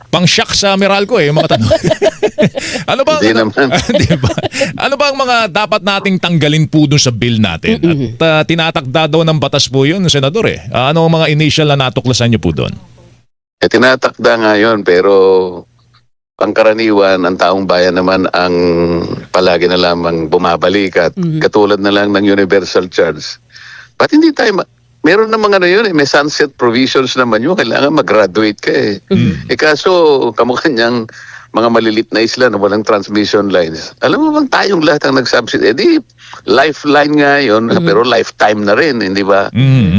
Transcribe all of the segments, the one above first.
pang shock sa Meralco yung mga tanong. Ano ba? Hindi naman. Diba? Ano ba ang mga dapat nating tanggalin po dun sa bill natin? At tinatakda daw ng batas po yun, Senador eh. Ano ang mga initial na natuklasan niyo po doon? Tinatakda nga yun, pero pangkaraniwan, ang taong bayan naman ang palagi na lamang bumabalik at katulad na lang ng universal charge. Ba't hindi tayo meron namang ano yun may sunset provisions naman yun. Kailangan mag-graduate ka eh. Kaso, kamukha niyang mga malilit na isla na walang transmission lines. Alam mo bang tayong lahat ang nag-subsidy? Lifeline nga yun, pero lifetime na rin, hindi ba?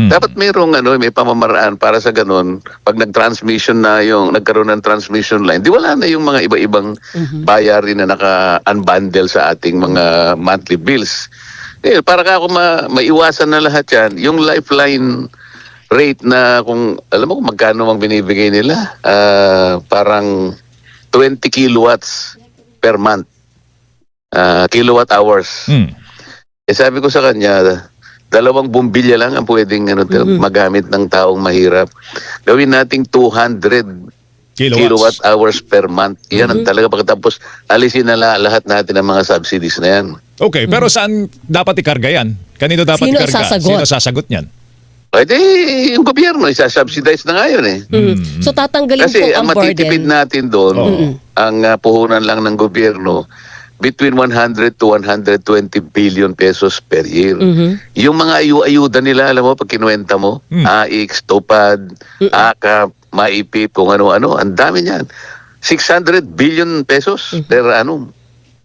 Dapat mayroong may pamamaraan para sa ganun. Pag nag-transmission na nagkaroon ng transmission line, di wala na yung mga iba-ibang bayarin na naka-unbundle sa ating mga monthly bills. Para ka ako maiwasan na lahat yan, yung lifeline rate na kung, alam mo kung magkano ang binibigay nila, parang 20 kilowatts per month, kilowatt hours. Sabi ko sa kanya, 2 bumbilya lang ang pwedeng magamit ng taong mahirap. Gawin nating 200 kilowatt hours per month. Yan ang talaga. Pagkatapos, alisin na lahat natin ang mga subsidies na yan. Okay, pero saan dapat ikarga yan? Kanino dapat Sino ikarga? sasagot? Sino sasagot niyan? Pwede, yung gobyerno, isa-subsidize na nga yun eh. So tatanggalin Kasi po ang ang matitipid burden. natin doon, ang puhunan lang ng gobyerno, between 100 to 120 billion pesos per year. Yung mga ayuda nila, alam mo, pag kinuwenta mo, AIX, TOPAD, AKAP, MAIPIP, kung ano-ano, ang dami niyan. 600 billion pesos per annum.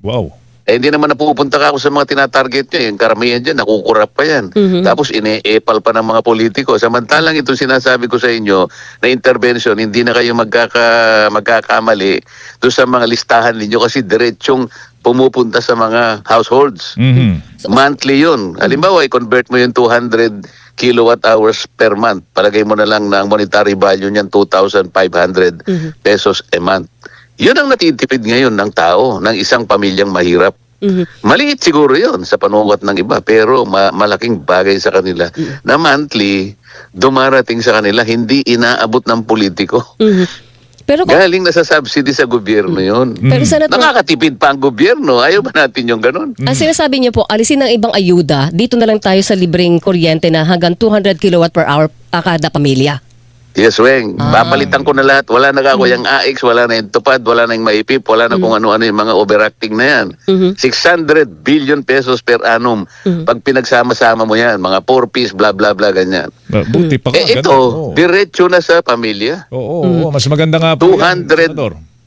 Wow. Hindi naman napupunta ka ako sa mga tinatarget nyo. Yung karamihan dyan, nakukurap pa yan. Tapos ine-epal pa ng mga politiko. Samantalang itong sinasabi ko sa inyo na intervention, hindi na kayo magkakamali doon sa mga listahan ninyo kasi diretsong pumupunta sa mga households. Monthly yun. Halimbawa, i-convert mo yung 200 kilowatt hours per month. Palagay mo na lang na ang monetary value niyan 2,500 pesos a month. Yun ang natitipid ngayon ng tao, ng isang pamilyang mahirap. Maliit siguro yun sa panukat ng iba, pero malaking bagay sa kanila na monthly, dumarating sa kanila, hindi inaabot ng politiko. Pero Galing na sa subsidy sa gobyerno yun. Pero Senator, Nakakatipid pa ang gobyerno. Ayaw ba natin yung ganun? ang sinasabi niyo po, alisin ng ibang ayuda, dito na lang tayo sa libreng kuryente na hanggang 200 kilowatt per hour kada pamilya. Yes, Weng. Papalitan ko na lahat. Wala na ako yung AX, wala na yung TUPAD, wala na yung MAIPIP, wala na kung ano-ano yung mga overacting na yan. 600 billion pesos per annum. Pag pinagsama-sama mo yan, mga 4-piece, blah, blah, blah, ganyan. Buti pa ka. Ito, diretso na sa pamilya. Oo, mas maganda nga po. 200,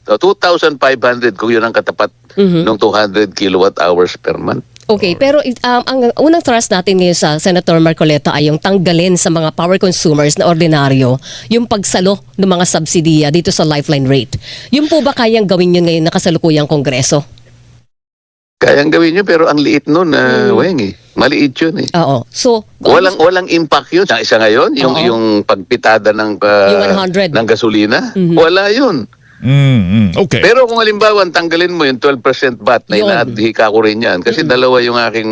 2,500 kung yun ang katapat ng 200 kilowatt hours per month. Okay, pero ang unang thrust natin ngayon sa Senator Marcoleta ay yung tanggalin sa mga power consumers na ordinaryo yung pagsalo ng mga subsidiya dito sa lifeline rate. Yung po ba kayang gawin yun ngayon na kasalukuyang Kongreso? Kayang gawin nyo, pero ang liit nun, Weng eh. Maliit yun eh. Oo. So, Walang impact yun. Isa ngayon, yung pagpitada ng, yung 100. ng gasolina, wala yun. Okay. Pero kung halimbawa, tanggalin mo yung 12% VAT, na inaadhika ko rin yan. Kasi dalawa yung aking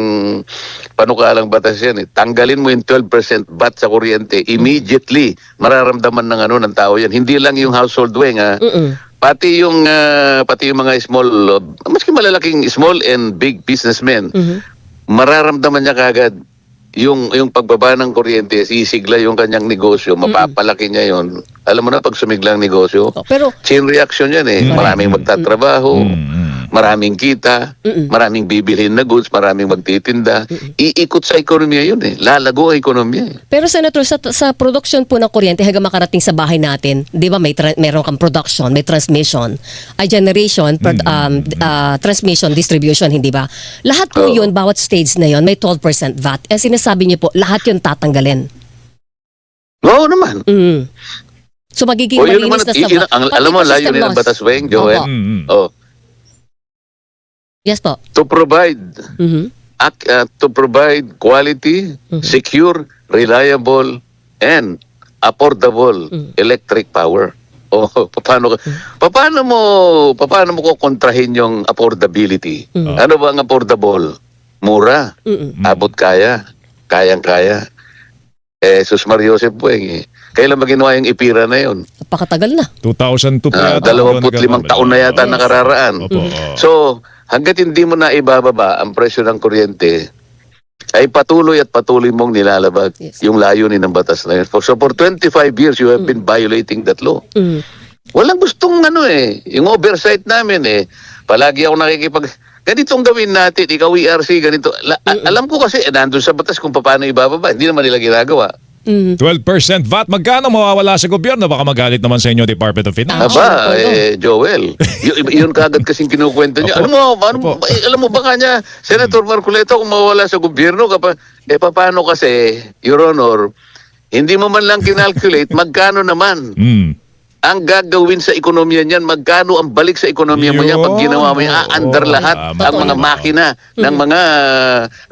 panukalang batas yan eh. Tanggalin mo yung 12% VAT sa kuryente, immediately, mararamdaman ng tao yan. Hindi lang yung household wing, pati yung mga small, maski malalaking small and big businessmen, mararamdaman niya kagad yung pagbaba ng kuryente, sisigla yung kanyang negosyo, mapapalaki niya yon. Alam mo na, pag sumigla ang negosyo, pero chain reaction yan eh. Maraming magtatrabaho, maraming kita, maraming bibilhin na goods, maraming magtitinda. Iikot sa ekonomiya yun eh. Lalago ang ekonomiya eh. Pero Senator, sa production po ng kuryente hanggang makarating sa bahay natin, di ba meron kang production, may transmission, ay generation, transmission, distribution, hindi ba? Lahat po yun, bawat stage na yun, may 12% VAT. Sinasabi niyo po, lahat yun tatanggalin. Oo naman. So magiging Yun malinis naman, na alam mo, layo nila ng batas, Weng, Joel. Yes po. To provide quality, secure, reliable, and affordable electric power. Paano mo kukontrahin yung affordability? Ano ba ang affordable? Mura, abot kaya, kayang-kaya. Jesus Maria Joseph po Kailan ba ginawa yung IPIRA na yun? Napakatagal na. 2002 pa yata. 25 taon na yata Yes. nakararaan. Opo. So, hanggat hindi mo na ibababa ang presyo ng kuryente, ay patuloy at patuloy mong nilalabag Yes. yung layunin ng batas na yun. So for 25 years, you have been violating that law. Mm. Walang gustong yung oversight namin palagi ako ganitong gawin natin, ikaw ERC, ganito. Alam ko kasi, nandun sa batas kung paano ibababa, hindi naman nila ginagawa. Mm. 12% VAT. Magkano mawawala sa gobyerno? Baka magalit naman sa inyo, Department of Finance. Aba, Joel, yun kagad kasing kinukwento niya. Alam mo ba kanya, Senator Marcoleta, kung mawala sa gobyerno, paano kasi, Your Honor, hindi mo man lang kinalculate, magkano naman ang gagawin sa ekonomiya niyan, magkano ang balik sa ekonomiya mo niyan pag ginawa mo yung aandar lahat Tama. ang mga makina ng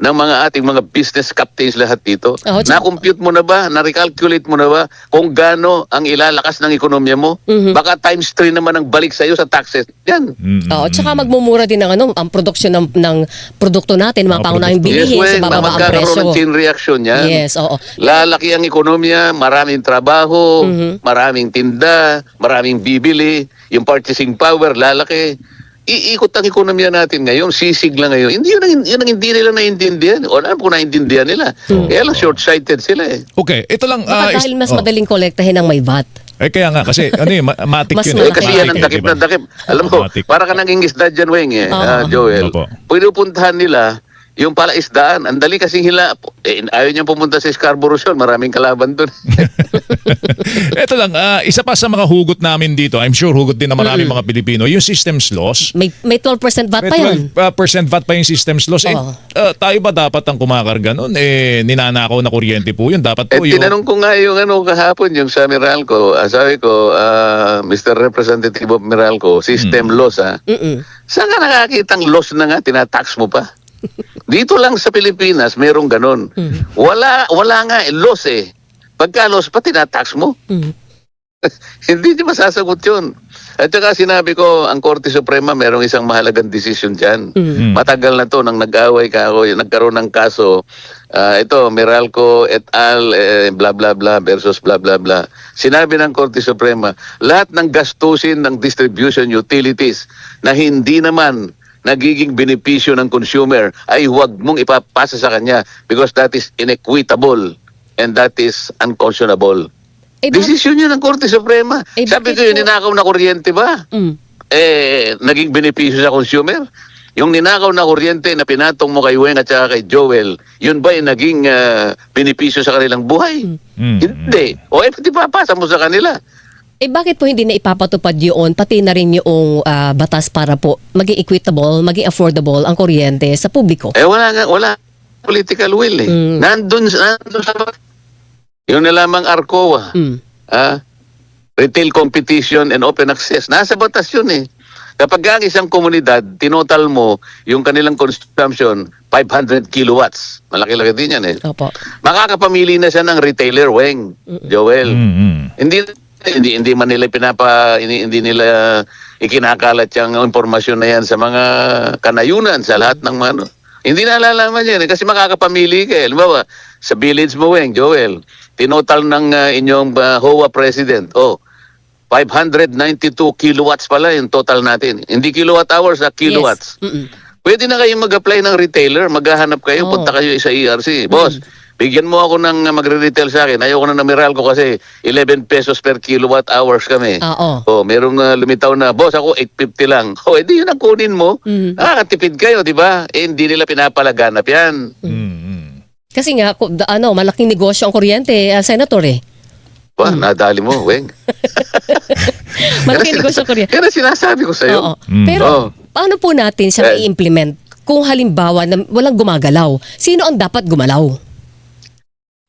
mga ating mga business captains lahat dito. Na-compute mo na ba, na-recalculate mo na ba kung gaano ang ilalakas ng ekonomiya mo? Baka times 3 naman ang balik sa iyo sa taxes. Yan. Oo, tsaka magmumura din ng ang produksyon ng produkto natin, mga pangunahing bilihin sa bababa ang magkakaroon presyo. ng chain reaction yan. Yes, oo. Lalaki ang ekonomiya, maraming trabaho, maraming tinda, maraming bibili, yung purchasing power lalaki. Iikot ang ekonomiya natin ngayon, sisig lang ngayon. Hindi yun ang hindi nila naintindihan. O alam ko naintindihan nila. Kaya lang short-sighted sila Okay, ito lang. Baka dahil mas madaling kolektahin ng may VAT. Kaya nga, kasi matik Mas yun. malaki. Kasi yan ang dakip na dakip. Alam mo, Matik. para ka naging isda dyan, Weng, Joel. Opo. Pinupuntahan nila yung palaisdaan. Ang dali kasing hila. Ayaw niyang pumunta sa Scarborough Shoal. Maraming kalaban doon. Ito lang, isa pa sa mga hugot namin dito, I'm sure hugot din na maraming mga Pilipino, yung systems loss. May 12% VAT May pa yan. 12% VAT pa yung systems loss. Oo. Tayo ba dapat ang kumakarga nun? Ninanakaw na kuryente po yun. Dapat po yung... Tinanong ko nga yung kahapon, yung sa Meralco. Sabi ko, Mr. Representative of Meralco, system loss Saan ka nakakitang loss na nga, tinatax mo pa? Dito lang sa Pilipinas, merong ganon. Wala nga, loss Pagka loss pa, tinatax mo. Hindi niya masasagot yun. At saka sinabi ko, ang Korte Suprema, merong isang mahalagang desisyon dyan. Matagal na to, nang nag-away ka ako, nagkaroon ng kaso, ito, Meralco et al, bla bla bla versus bla bla bla. Sinabi ng Korte Suprema, lahat ng gastusin ng distribution utilities na hindi naman nagiging benepisyo ng consumer ay huwag mong ipapasa sa kanya because that is inequitable and that is unconscionable. Desisyon yun ng Korte Suprema. Sabi ko yun, ninakaw na kuryente ba? Naging benepisyo sa consumer? Yung ninakaw na kuryente na pinatong mo kay Weng at saka kay Joel, yun ba yung naging benepisyo sa kanilang buhay? Hindi. O di papasa mo sa kanila. Bakit po hindi na ipapatupad yun, pati na rin yung batas para po maging equitable, maging affordable ang kuryente sa publiko? Wala political will Nandun sa yung nilamang ARCOA. Retail competition and open access. Nasa batas yun Kapag ang isang komunidad, tinotal mo yung kanilang consumption, 500 kilowatts. Malaki-laki din yan Opo. Makakapamili na siya ng retailer, Weng, Joel. Hindi man nila hindi nila ikinakalat yung impormasyon na yan sa mga kanayunan, sa lahat ng mga Hindi na alalaman yan kasi makakapamili ka. Halimbawa, sa village mo, Weng, Joel, tinotal ng inyong HOA president, 592 kilowatts pala yung total natin. Hindi kilowatt hours, kilowatts. Yes. Pwede na kayong mag-apply ng retailer, maghahanap kayo, punta kayo sa ERC. Boss, bigyan mo ako ng magre-retail sa akin. Ayoko na Meralco kasi 11 pesos per kilowatt hours kami. Merong lumitaw na, boss, ako 850 lang. Edi yun ang kunin mo. Nakakatipid kayo, di ba? Hindi nila pinapalaganap yan. Kasi nga, malaking negosyo ang kuryente, Senator Nadali mo, Weng. Malaking negosyo ang kuryente. Kaya sinasabi ko sa'yo. Pero, paano po natin siya i-implement kung halimbawa na walang gumagalaw? Sino ang dapat gumalaw?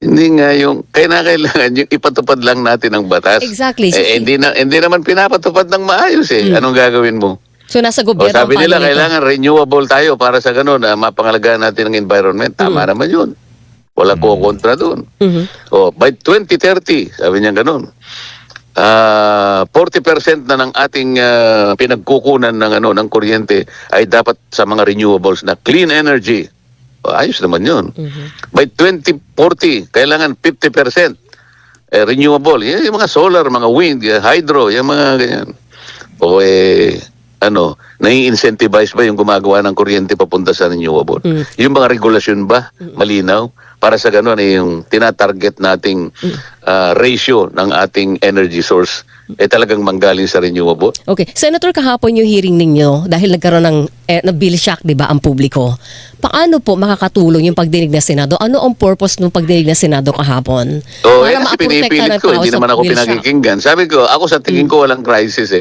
Hindi nga kailangan yung ipatupad lang natin ang batas. Exactly. Hindi naman pinapatupad ng maayos Anong gagawin mo? So nasa gobyerno sabi nila kailangan renewable tayo para sa ganun mapangalagaan natin ang environment. Tama naman yun. Wala ko kontra doon. By 2030, sabi niya ganun. 40% na ng ating pinagkukunan ng kuryente ay dapat sa mga renewables na clean energy. Ayos naman yun. By 2040, kailangan 50% renewable, yung mga solar, mga wind, hydro, yung mga ganyan. O nai-incentivize ba yung gumagawa ng kuryente papunta sa renewable? Yung mga regulasyon ba malinaw? Para sa gano'n yung tinatarget nating ratio ng ating energy source talagang manggaling sa renewable. Okay. Senator, kahapon yung hearing ninyo, dahil nagkaroon ng bill shock, di ba, ang publiko. Paano po makakatulong yung pagdinig ng Senado? Ano ang purpose ng pagdinig ng Senado kahapon? Kasi ma-protect pinipilit ng ko, tao hindi sa naman ako bill shock. pinakikinggan. Sabi ko, ako sa tingin ko walang crisis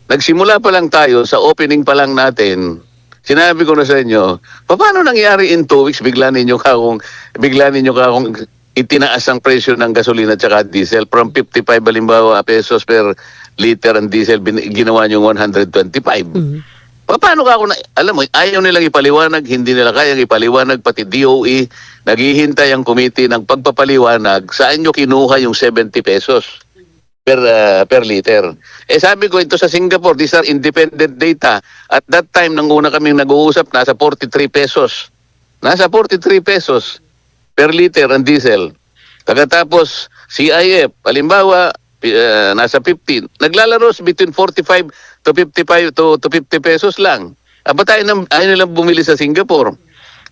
Nagsimula pa lang tayo, sa opening pa lang natin, sinabi ko na sa inyo, paano nangyari in 2 weeks, bigla ninyo ka akong itinaas ang presyo ng gasolina at saka diesel from 55 halimbawa pesos per liter ang diesel, ginawa nyo 125. Paano ka ako alam mo, ayaw nilang ipaliwanag, hindi nila kayang ipaliwanag, pati DOE, naghihintay ang committee ng pagpapaliwanag, saan nyo kinuha yung 70 pesos per liter. Sabi ko, ito sa Singapore, these are independent data. At that time, nang una kaming nag-uusap, nasa 43 pesos. Nasa 43 pesos per liter ang diesel. Pagkatapos, CIF, halimbawa, nasa 15. Naglalaro between 45 to 55 to 50 pesos lang. Ba't ayaw nilang bumili sa Singapore?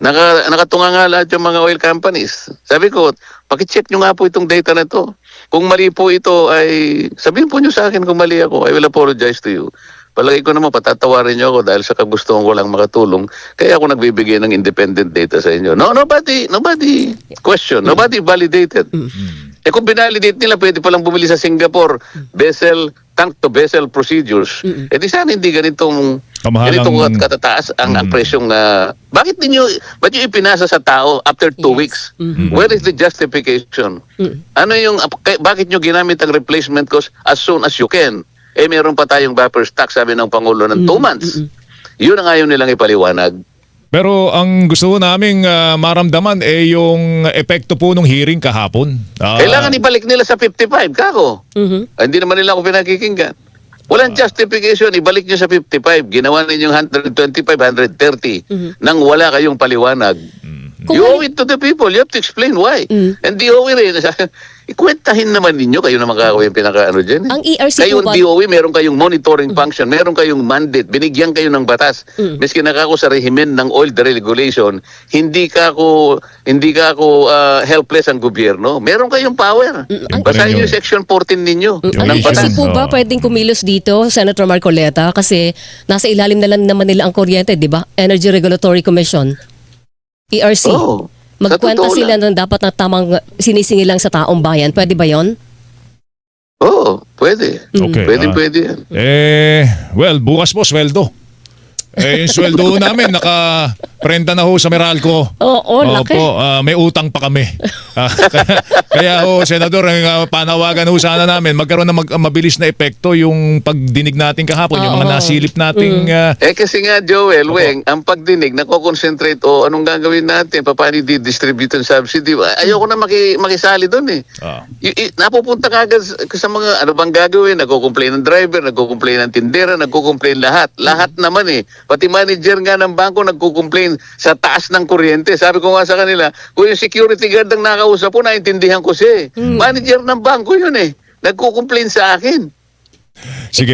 Nakatunga nga lahat yung mga oil companies. Sabi ko, pakicheck nyo nga po itong data na to. Kung mali po ito ay, sabihin po nyo sa akin kung mali ako. I will apologize to you. Palagi ko naman patatawarin nyo ako dahil sa kagustuhan ko lang makatulong. Kaya ako nagbibigay ng independent data sa inyo. Nobody question. Nobody validated. Kung binalidate nila, pwede palang bumili sa Singapore tank to vessel procedures. Di sana hindi ganitong katataas ang presyong ba't nyo ipinasa sa tao after 2 weeks? Where is the justification? Bakit nyo ginamit ang replacement cost as soon as you can? Meron pa tayong buffer stock, sabi ng Pangulo, ng 2 months. Yun ang ayaw nilang ipaliwanag. Pero ang gusto naming maramdaman yung epekto po ng hearing kahapon. Kailangan ibalik nila sa 55, kako. Hindi naman nila ako pinakikinggan. Walang justification, ibalik nyo sa 55. Ginawa ninyong 125, 130 nang wala kayong paliwanag. You owe it to the people. You have to explain why. And DOE rin. Ikwentahin naman ninyo. Kayo naman kakawin pinaka-ano dyan. Ang ERC Kayong po ba? DOE, meron kayong monitoring function. Meron kayong mandate. Binigyan kayo ng batas. Miski nakako sa rehimen ng oil deregulation, hindi ka ako helpless ang gobyerno. Meron kayong power. Basahin yung section 14 ninyo. Ang ng batas. ERC po ba pwedeng kumilos dito, Senator Marcoleta? Kasi nasa ilalim na lang naman nila ang kuryente, di ba? Energy Regulatory Commission. ERC. Magkwenta totoo sila ng dapat na tamang sinisingil lang sa taong bayan. Pwede ba yon? Pwede. Okay, Pwede yan. Well, bukas po, sweldo. Yung sweldo namin, naka-prenta na ho sa Meralco. Oo, laki. Opo, may utang pa kami. Kaya Senador, ang panawagan ho sana namin, magkaroon ng mabilis na epekto yung pagdinig natin kahapon, yung mga nasilip nating... Kasi nga, Joel, Weng, ang pagdinig, nako-concentrate, anong gagawin natin? Paano di-distribute yung subsidy? Ayoko na makisali doon napupunta ka agad sa mga, ano bang gagawin? Nagko-complain ng driver, nagko-complain ng tindera, nagko-complain lahat. Lahat naman Pati manager nga ng bangko nagko-complain sa taas ng kuryente. Sabi ko nga sa kanila, kung yung security guard ang nakausap ko, naintindihan ko siya. Manager ng bangko yun Nagko-complain sa akin. Sige.